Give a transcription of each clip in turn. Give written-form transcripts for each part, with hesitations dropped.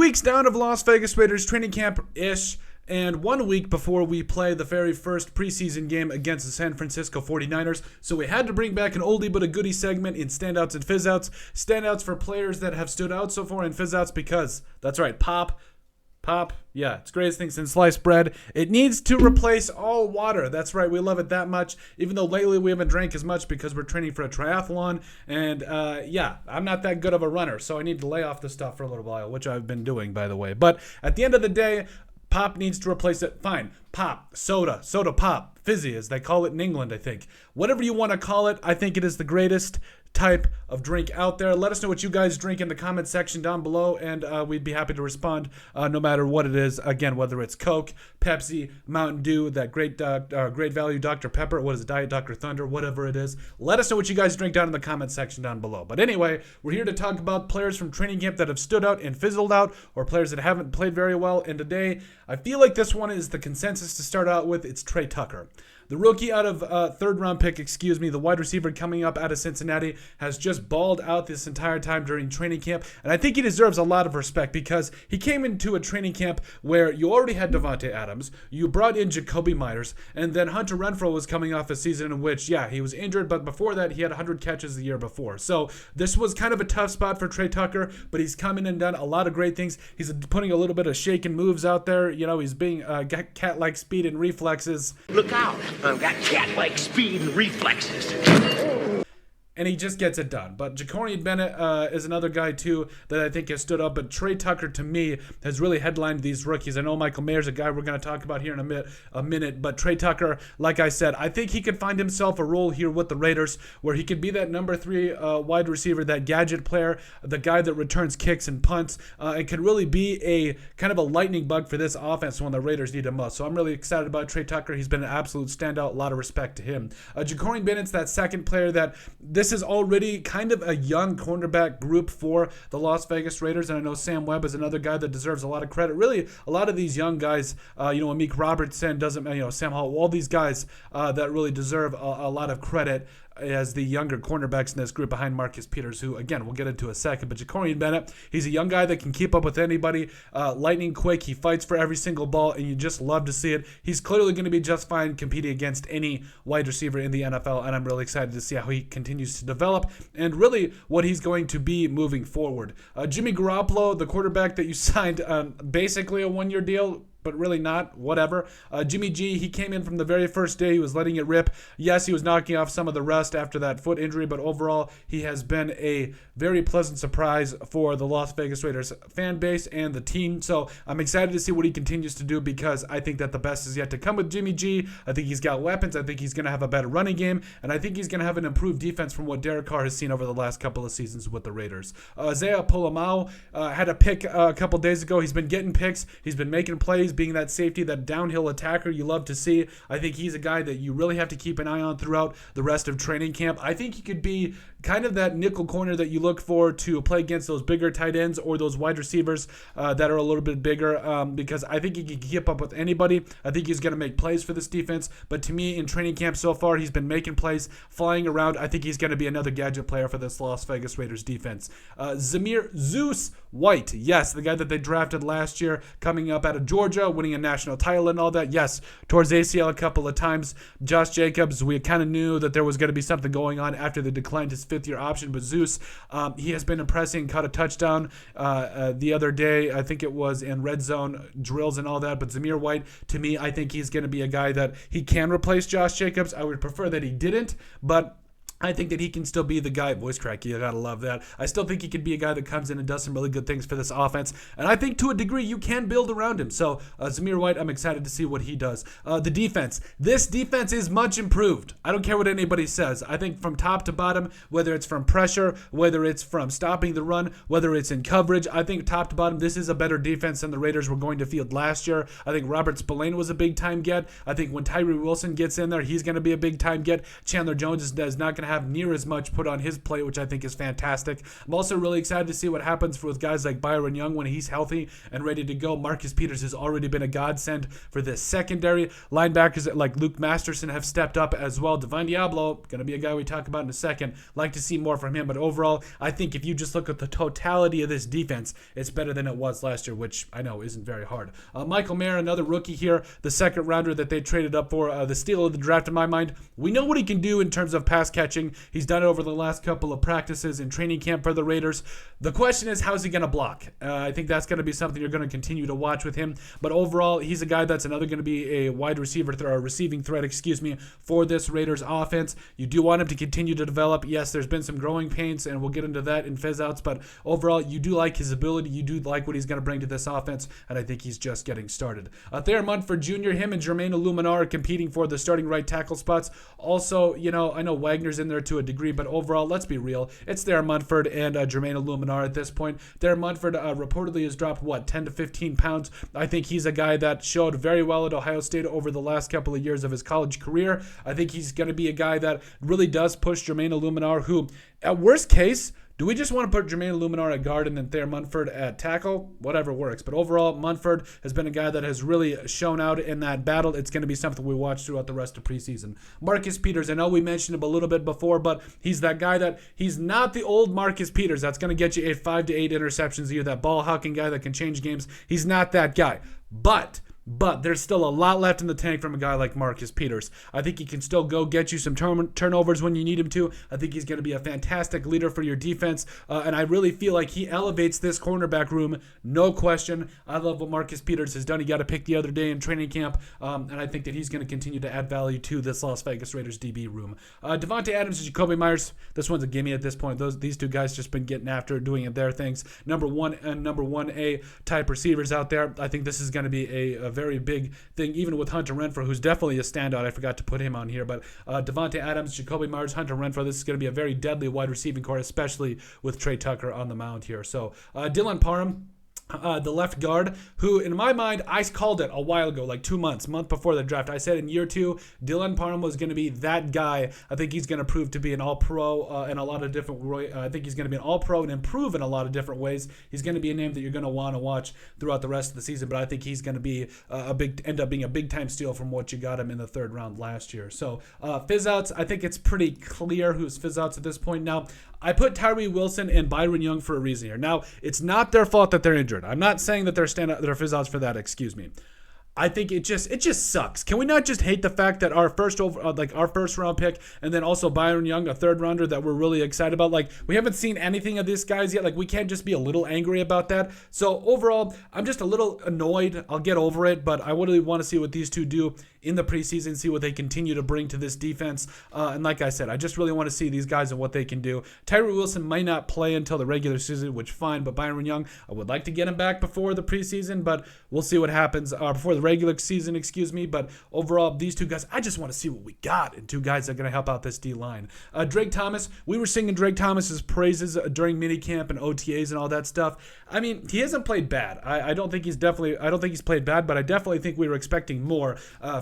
weeks down of Las Vegas Raiders training camp-ish, and 1 week before we play the very first preseason game against the San Francisco 49ers. So we had to bring back an oldie but a goodie segment in Standouts and Fizzouts. Standouts for players that have stood out so far, and Fizzouts because, that's right, Pop, yeah, it's the greatest thing since sliced bread. It needs to replace all water. That's right, we love it that much, even though lately we haven't drank as much because we're training for a triathlon. And yeah, I'm not that good of a runner, so I need to lay off the stuff for a little while, which I've been doing, by the way. But at the end of the day, Pop needs to replace it. Fine. Pop, soda pop, fizzy, as they call it in England, I think. Whatever you want to call it, I think it is the greatest type of drink out there. Let us know what you guys drink in the comment section down below, and we'd be happy to respond no matter what it is. Again, whether it's Coke, Pepsi, Mountain Dew, that great value Dr. Pepper, what is it, Diet Dr. Thunder, whatever it is. Let us know what you guys drink down in the comment section down below. But anyway, we're here to talk about players from training camp that have stood out and fizzled out, or players that haven't played very well. And today, I feel like this one is the consensus to start out with. It's Trey Tucker. The rookie out of third-round pick, the wide receiver coming up out of Cincinnati, has just balled out this entire time during training camp. And I think he deserves a lot of respect because he came into a training camp where you already had Devontae Adams, you brought in Jacoby Myers, and then Hunter Renfrow was coming off a season in which, yeah, he was injured, but before that, he had 100 catches the year before. So this was kind of a tough spot for Trey Tucker, but he's come in and done a lot of great things. He's putting a little bit of shaking moves out there. You know, he's being got cat-like speed and reflexes. Look out! I've got cat-like speed and reflexes. And he just gets it done. But Jacorian Bennett is another guy, too, that I think has stood up. But Trey Tucker, to me, has really headlined these rookies. I know Michael Mayer's a guy we're going to talk about here in a minute. But Trey Tucker, like I said, I think he could find himself a role here with the Raiders where he could be that number 3 wide receiver, that gadget player, the guy that returns kicks and punts, and could really be a kind of a lightning bug for this offense when the Raiders need him most. So I'm really excited about Trey Tucker. He's been an absolute standout. A lot of respect to him. Jacorian Bennett's that second player that this is already kind of a young cornerback group for the Las Vegas Raiders, and I know Sam Webb is another guy that deserves a lot of credit. Really, a lot of these young guys, Amik Robertson, Sam Hall, all these guys that really deserve a lot of credit as the younger cornerbacks in this group behind Marcus Peters, who, again, we'll get into a second. But Jacorian Bennett, he's a young guy that can keep up with anybody, lightning quick. He fights for every single ball, and you just love to see it. He's clearly going to be just fine competing against any wide receiver in the NFL, and I'm really excited to see how he continues to develop and really what he's going to be moving forward. Jimmy Garoppolo, the quarterback that you signed basically a one-year deal, but really not, whatever. Jimmy G, he came in from the very first day. He was letting it rip. Yes, he was knocking off some of the rust after that foot injury, but overall, he has been a very pleasant surprise for the Las Vegas Raiders fan base and the team. So I'm excited to see what he continues to do because I think that the best is yet to come with Jimmy G. I think he's got weapons. I think he's going to have a better running game, and I think he's going to have an improved defense from what Derek Carr has seen over the last couple of seasons with the Raiders. Isaiah Polamau had a pick a couple days ago. He's been getting picks. He's been making plays, being that safety, that downhill attacker you love to see. I think he's a guy that you really have to keep an eye on throughout the rest of training camp. I think he could be kind of that nickel corner that you look for to play against those bigger tight ends or those wide receivers that are a little bit bigger because I think he can keep up with anybody. I think he's going to make plays for this defense, but to me in training camp so far, he's been making plays, flying around. I think he's going to be another gadget player for this Las Vegas Raiders defense. Zamir Zeus White, yes, the guy that they drafted last year, coming up out of Georgia, winning a national title and all that. Yes, towards ACL a couple of times. Josh Jacobs, we kind of knew that there was going to be something going on after they declined his fifth-year option, but Zeus, he has been impressing, caught a touchdown the other day. I think it was in red zone drills and all that, but Zamir White, to me, I think he's going to be a guy that he can replace Josh Jacobs. I would prefer that he didn't, but I think that he can still be the guy. Voice crack, you gotta love that. I still think he could be a guy that comes in and does some really good things for this offense. And I think to a degree you can build around him. So Zamir White, I'm excited to see what he does. The defense. This defense is much improved. I don't care what anybody says. I think from top to bottom, whether it's from pressure, whether it's from stopping the run, whether it's in coverage, I think top to bottom, this is a better defense than the Raiders were going to field last year. I think Robert Spillane was a big-time get. I think when Tyree Wilson gets in there, he's going to be a big-time get. Chandler Jones is not going to have near as much put on his plate, which I think is fantastic. I'm also really excited to see what happens with guys like Byron Young when he's healthy and ready to go. Marcus Peters has already been a godsend for this secondary. Linebackers like Luke Masterson have stepped up as well. Divine Diablo, going to be a guy we talk about in a second. Like to see more from him, but overall, I think if you just look at the totality of this defense, it's better than it was last year, which I know isn't very hard. Michael Mayer, another rookie here, the second rounder that they traded up for, the steal of the draft in my mind. We know what he can do in terms of pass catching. He's done it over the last couple of practices in training camp for the Raiders. The question is, how's he going to block? I think that's going to be something you're going to continue to watch with him. But overall, he's a guy that's another going to be a wide receiver or a receiving threat, for this Raiders offense. You do want him to continue to develop. Yes, there's been some growing pains, and we'll get into that in Fizzouts, but overall, you do like his ability. You do like what he's going to bring to this offense, and I think he's just getting started. Thayer Munford Jr., him and Jermaine Illuminar are competing for the starting right tackle spots. Also, I know Wagner's in there to a degree, but overall, let's be real. It's Thayer Munford and Jermaine Illuminar at this point. Thayer Munford reportedly has dropped, 10 to 15 pounds. I think he's a guy that showed very well at Ohio State over the last couple of years of his college career. I think he's going to be a guy that really does push Jermaine Illuminar, who, at worst case, do we just want to put Jermaine Illuminar at guard and then Thayer Munford at tackle? Whatever works. But overall, Munford has been a guy that has really shown out in that battle. It's going to be something we watch throughout the rest of preseason. Marcus Peters, I know we mentioned him a little bit before, but he's that guy that he's not the old Marcus Peters that's going to get you 5 to 8 interceptions a year, that ball-hawking guy that can change games. He's not that guy. But there's still a lot left in the tank from a guy like Marcus Peters. I think he can still go get you some turnovers when you need him to. I think he's going to be a fantastic leader for your defense, and I really feel like he elevates this cornerback room, no question. I love what Marcus Peters has done. He got a pick the other day in training camp, and I think that he's going to continue to add value to this Las Vegas Raiders DB room. Devontae Adams and Jacoby Myers, this one's a gimme at this point. These two guys just been getting after doing their things. Number 1 and number 1A type receivers out there. I think this is going to be a very big thing, even with Hunter Renfrow, who's definitely a standout. I forgot to put him on here, but Devontae Adams, Jacoby Myers, Hunter Renfrow, this is going to be a very deadly wide receiving core, especially with Trey Tucker on the mound here. So Dylan Parham, the left guard, who in my mind, I called it a while ago, like 2 months, month before the draft. I said in year 2, Dylan Parham was going to be that guy. I think he's going to prove to be an all-pro in a lot of different ways. I think he's going to be an all-pro and improve in a lot of different ways. He's going to be a name that you're going to want to watch throughout the rest of the season, but I think he's going to be end up being a big-time steal from what you got him in the 3rd round last year. So Fizzouts, I think it's pretty clear who's Fizzouts at this point now. I put Tyree Wilson and Byron Young for a reason here. Now, it's not their fault that they're injured. I'm not saying that they're Fizzouts for that, excuse me. I think it just sucks. Can we not just hate the fact that our first round pick, and then also Byron Young, a 3rd rounder that we're really excited about, like, we haven't seen anything of these guys yet. Like, we can't just be a little angry about that. So overall, I'm just a little annoyed. I'll get over it, but I really want to see what these two do in the preseason, see what they continue to bring to this defense. And like I said, I just really want to see these guys and what they can do. Tyree Wilson might not play until the regular season, which fine, but Byron Young, I would like to get him back before the preseason, but we'll see what happens before the regular season, but overall, these two guys, I just want to see what we got in two guys that are going to help out this D-line. Drake Thomas, we were singing Drake Thomas's praises during minicamp and OTAs and all that stuff. I mean, he hasn't played bad. I don't think he's played bad, but I definitely think we were expecting more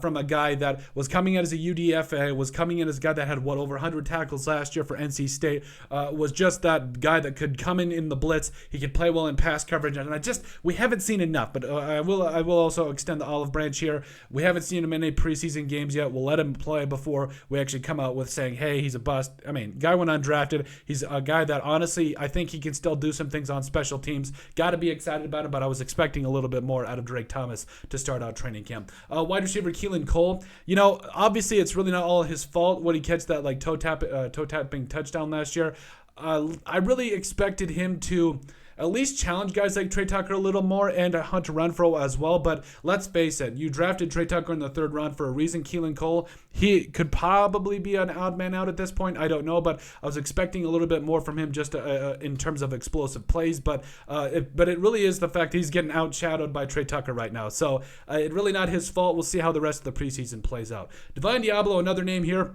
from a guy that was coming in as a UDFA, was coming in as a guy that had over 100 tackles last year for NC State, was just that guy that could come in the blitz. He could play well in pass coverage, and we haven't seen enough. But I will also extend the olive branch here. We haven't seen him in any preseason games yet. We'll let him play before we actually come out with saying, hey, he's a bust. I mean, guy went undrafted. He's a guy that honestly, I think he can still do some things on special teams. Got to be excited about him, but I was expecting a little bit more out of Drake Thomas to start out training camp. Wide receiver Keelan Cole, obviously it's really not all his fault when he catch that toe tapping touchdown last year. I really expected him to at least challenge guys like Trey Tucker a little more and Hunter Renfrow as well. But let's face it, you drafted Trey Tucker in the 3rd round for a reason. Keelan Cole, he could probably be an odd man out at this point. I don't know, but I was expecting a little bit more from him just in terms of explosive plays. But it really is the fact he's getting outshadowed by Trey Tucker right now. So it's really not his fault. We'll see how the rest of the preseason plays out. Divine Diablo, another name here.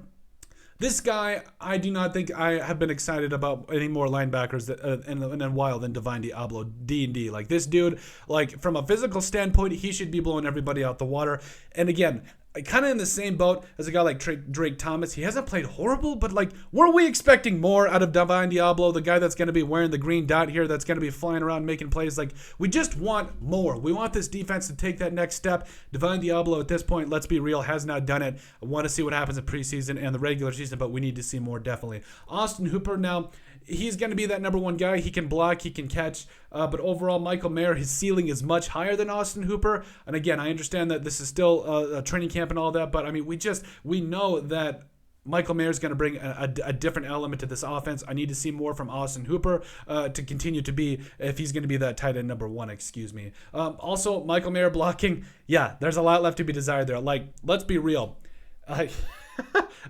This guy, I do not think I have been excited about any more linebackers in a while than Divine Diablo, D&D. Like, this dude, like, from a physical standpoint, he should be blowing everybody out the water. And again, kind of in the same boat as a guy like Drake Thomas. He hasn't played horrible, but like, were we expecting more out of Divine Diablo, the guy that's going to be wearing the green dot here, that's going to be flying around making plays? Like, we just want more. We want this defense to take that next step. Divine Diablo at this point, let's be real, has not done it. I want to see what happens in preseason and the regular season, but we need to see more, definitely. Austin Hooper now, he's going to be that number one guy. He can block, he can catch. But overall, Michael Mayer, his ceiling is much higher than Austin Hooper. And again, I understand that this is still a training camp and all that, but I mean, we know that Michael Mayer is going to bring a different element to this offense. I need to see more from Austin Hooper to continue to be, if he's going to be that tight end number one, excuse me. Also, Michael Mayer blocking, yeah, there's a lot left to be desired there. Like, let's be real.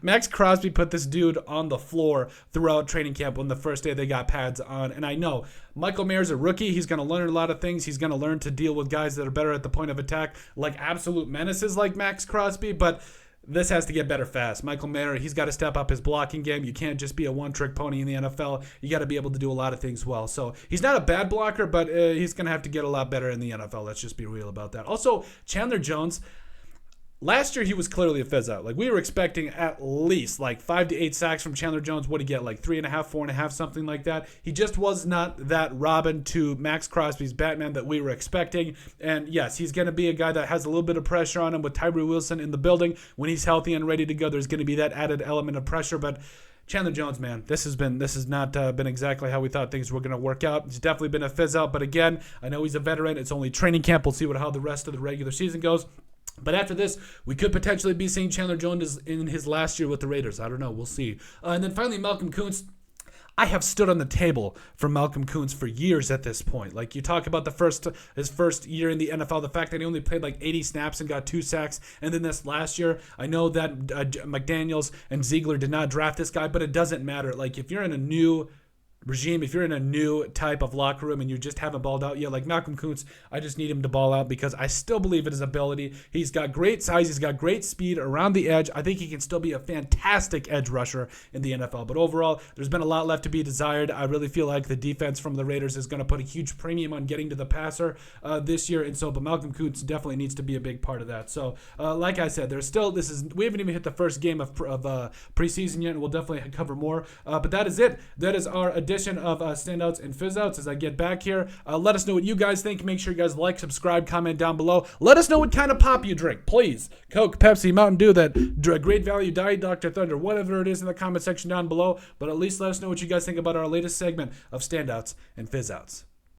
Max Crosby put this dude on the floor throughout training camp when the first day they got pads on. And I know Michael Mayer's a rookie. He's going to learn a lot of things. He's going to learn to deal with guys that are better at the point of attack, like absolute menaces like Max Crosby. But this has to get better fast. Michael Mayer, he's got to step up his blocking game. You can't just be a one-trick pony in the NFL. You got to be able to do a lot of things well. So he's not a bad blocker, but he's going to have to get a lot better in the NFL. Let's just be real about that. Also, Chandler Jones, last year, he was clearly a fizz out. Like, we were expecting at least like 5 to 8 sacks from Chandler Jones. What did he get? Like 3.5, 4.5, something like that. He just was not that Robin to Max Crosby's Batman that we were expecting. And yes, he's going to be a guy that has a little bit of pressure on him with Tyree Wilson in the building. When he's healthy and ready to go, there's going to be that added element of pressure. But Chandler Jones, man, this has not been exactly how we thought things were going to work out. He's definitely been a fizz out. But again, I know he's a veteran. It's only training camp. We'll see how the rest of the regular season goes. But after this, we could potentially be seeing Chandler Jones in his last year with the Raiders. I don't know. We'll see. And then finally, Malcolm Kuntz. I have stood on the table for Malcolm Kuntz for years at this point. Like, you talk about his first year in the NFL, the fact that he only played like 80 snaps and got 2 sacks. And then this last year, I know that McDaniels and Ziegler did not draft this guy, but it doesn't matter. Like, if you're in a new regime, if you're in a new type of locker room and you just haven't balled out yet, like Malcolm Kuntz, I just need him to ball out because I still believe in his ability. He's got great size. He's got great speed around the edge. I think he can still be a fantastic edge rusher in the NFL. But overall, there's been a lot left to be desired. I really feel like the defense from the Raiders is going to put a huge premium on getting to the passer this year. And so, but Malcolm Kuntz definitely needs to be a big part of that. So, like I said, we haven't even hit the first game of preseason yet, and we'll definitely cover more. But that is it. That is our edition of Standouts and Fizzouts. As I get back here, let us know what you guys think. Make sure you guys like, subscribe, comment down below. Let us know what kind of pop you drink, please. Coke, Pepsi, Mountain Dew, that Great Value Diet, Dr. Thunder, whatever it is in the comment section down below. But at least let us know what you guys think about our latest segment of Standouts and Fizzouts.